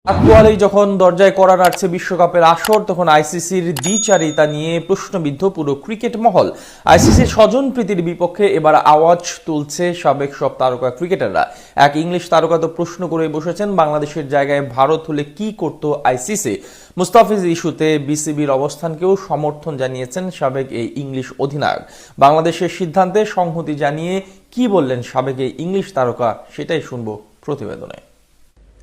আকোয়ালি যখন দরজায় কড়া নাড়ছে বিশ্বকাপের আসর, তখন আইসিসির দ্বিচারিতা নিয়ে প্রশ্নবিদ্ধ পুরো ক্রিকেট মহল। আইসিসির স্বজনপ্রীতির বিপক্ষে এবার আওয়াজ তুলছে সাবেক সব তারকা ক্রিকেটাররা। এক ইংলিশ তারকা তো প্রশ্ন করে বসেছেন, বাংলাদেশের জায়গায় ভারত হলে কি করত আইসিসি। মুস্তাফিজ ইস্যুতে বিসিবির অবস্থানকেও সমর্থন জানিয়েছেন সাবেক এই ইংলিশ অধিনায়ক। বাংলাদেশের সিদ্ধান্তে সংহতি জানিয়ে কি বললেন সাবেক এই ইংলিশ তারকা, সেটাই শুনবো প্রতিবেদনে।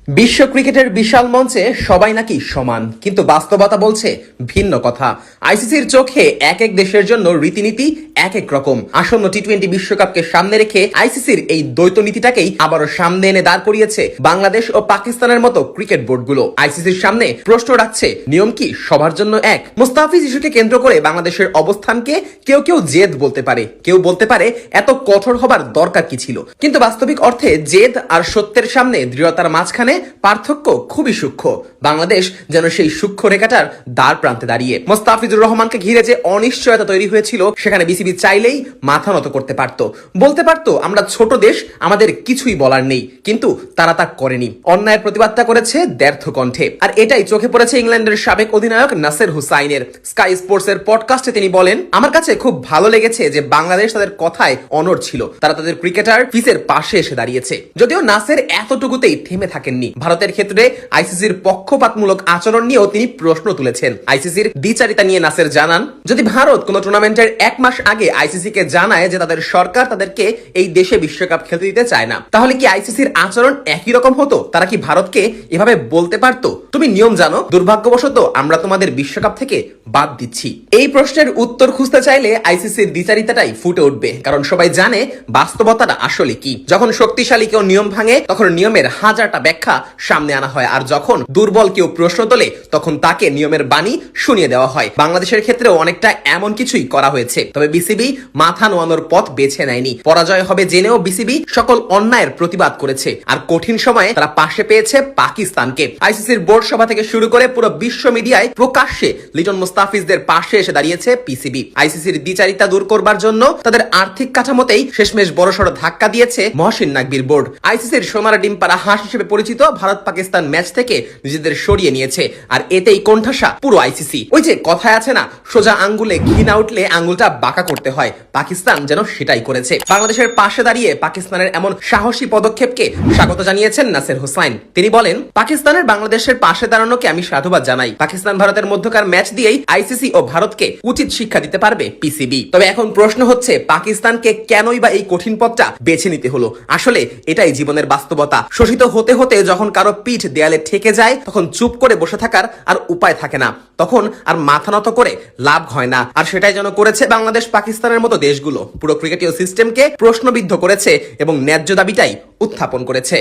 বিশ্ব ক্রিকেটের বিশাল মঞ্চে সবাই নাকি সমান, কিন্তু বাস্তবতা বলছে ভিন্ন কথা। আইসিসির চোখে এক এক দেশের জন্য রীতিনীতি এক এক রকম। আসন্ন টি-20 বিশ্বকাপকে সামনে রেখে আইসিসির এই দ্বৈত নীতিটাকেই আবারও সামনে এনে দাঁড় করিয়েছে বাংলাদেশ ও পাকিস্তানের মতো ক্রিকেট বোর্ডগুলো। আইসিসির সামনে প্রশ্ন রাখছে, নিয়ম কি সবার জন্য এক? মুস্তাফিজ ইস্যুকে কেন্দ্র করে বাংলাদেশের অবস্থানকে কেউ কেউ জেদ বলতে পারে, কেউ বলতে পারে এত কঠোর হবার দরকার কি ছিল। কিন্তু বাস্তবিক অর্থে জেদ আর সত্যের সামনে দৃঢ়তার মাঝখানে পার্থক্য খুবই সূক্ষ্ম। বাংলাদেশ যেন সেই সূক্ষ্ম রেখাটার দ্বার প্রান্তে দাঁড়িয়ে। মোস্তাফিজুর রহমানকে ঘিরে যে অনিশ্চয়তা তৈরি হয়েছিল, সেখানে বিসিবি চাইলেই মাথা নত করতে পারত, বলতে পারত আমরা ছোট দেশ, আমাদের কিছুই বলার নেই। কিন্তু তারা তা করেনি, অন্যায়ের প্রতিবাদটা করেছে দ্ব্যর্থ কণ্ঠে। আর এটাই চোখে পড়েছে ইংল্যান্ডের সাবেক অধিনায়ক নাসের হুসাইনের। স্কাই স্পোর্টস এর পডকাস্টে তিনি বলেন, আমার কাছে খুব ভালো লেগেছে যে বাংলাদেশ তাদের কথায় অনড় ছিল, তারা তাদের ক্রিকেটার ফিসের পাশে এসে দাঁড়িয়েছে। যদিও নাসের এতটুকুতেই থেমে থাকেননি, ভারতের ক্ষেত্রে আইসিসির পক্ষপাতমূলক আচরণ নিয়েও তিনি প্রশ্ন তুলেছেন। আইসিসির দ্বিচারিতা নিয়ে নাসের জানান, যদি ভারত কোন টুর্নামেন্টের এক মাস আগে আইসিসি কে জানায় যে তাদের সরকার তাদেরকে এই দেশে বিশ্বকাপ খেলতে দিতে চায় না, তাহলে কি আইসিসির আচরণ একই রকম হতো? তারা কি ভারতকে এভাবে বলতে পারতো, তুমি নিয়ম জানো, দুর্ভাগ্যবশত আমরা তোমাদের বিশ্বকাপ থেকে বাদ দিচ্ছি? এই প্রশ্নের উত্তর খুঁজতে চাইলে আইসিসির দ্বিচারিতাটাই ফুটে উঠবে, কারণ সবাই জানে বাস্তবতাটা আসলে কি। যখন শক্তিশালী কেউ নিয়ম ভাঙে, তখন নিয়মের হাজারটা ব্যাখ্যা সামনে আনা হয়, আর যখন দুর্বল কেউ প্রশ্ন তোলে, তখন তাকে নিয়মের বাণী শুনিয়ে দেওয়া হয়। বাংলাদেশের ক্ষেত্রেও অনেকটা এমন কিছুই করা হয়েছে। তবে বিসিবি মাথা নোয়ানোর পথ বেছে নেয়নি। পরাজয় হবে জেনেও বিসিবি সকল অন্যায়ের প্রতিবাদ করেছে, আর কঠিন সময়ে তারা পাশে পেয়েছে পাকিস্তানকে। আইসিসির বোর্ড সভা থেকে শুরু করে পুরো বিশ্ব মিডিয়ায় প্রকাশ্যে লিটন মুস্তাফিজদের পাশে এসে দাঁড়িয়েছে পিসিবি। আইসিসির দ্বিচারিতা দূর করবার জন্য তাদের আর্থিক কাঠামোতেই শেষমেশ বড়সড় ধাক্কা দিয়েছে মহসিন নাকবির বোর্ড। আইসিসির সোনার ডিম পাড়া হাঁস হিসেবে পরিচিত ভারত পাকিস্তান ম্যাচ থেকে নিজেদের সরিয়ে নিয়েছে, আর এতেই কোণঠাসা পুরো আইসিসি। ওই যে কথায় আছে না, সোজা আঙ্গুলে ঘি না উঠলে আঙ্গুলটা বাঁকা করতে হয়, পাকিস্তান যেন সেটাই করেছে। বাংলাদেশের পাশে দাঁড়িয়ে পাকিস্তানের এমন সাহসী পদক্ষেপকে স্বাগত জানিয়েছেন নাসের হুসাইন। তিনি বলেন, পাকিস্তানের বাংলাদেশের পাশে দাঁড়ানোকে আমি সাধুবাদ জানাই। পাকিস্তান ভারতের মধ্যকার ম্যাচ দিয়েই আইসিসি ও ভারতকে উচিত শিক্ষা দিতে পারবে পিসিবি। তবে এখন প্রশ্ন হচ্ছে, পাকিস্তানকে কেনই বা এই কঠিন পথটা বেছে নিতে হলো? আসলে এটাই জীবনের বাস্তবতা। শোষিত হতে হতে যখন কারো পিঠ দেয়ালে ঠেকে যায়, তখন চুপ করে বসে থাকার আর উপায় থাকে না, তখন আর মাথা নত করে লাভ হয় না। আর সেটাই যেন করেছে বাংলাদেশ পাকিস্তানের মতো দেশগুলো। পুরো ক্রিকেটীয় সিস্টেমকে প্রশ্নবিদ্ধ করেছে এবং ন্যায্য দাবিটাই উত্থাপন করেছে।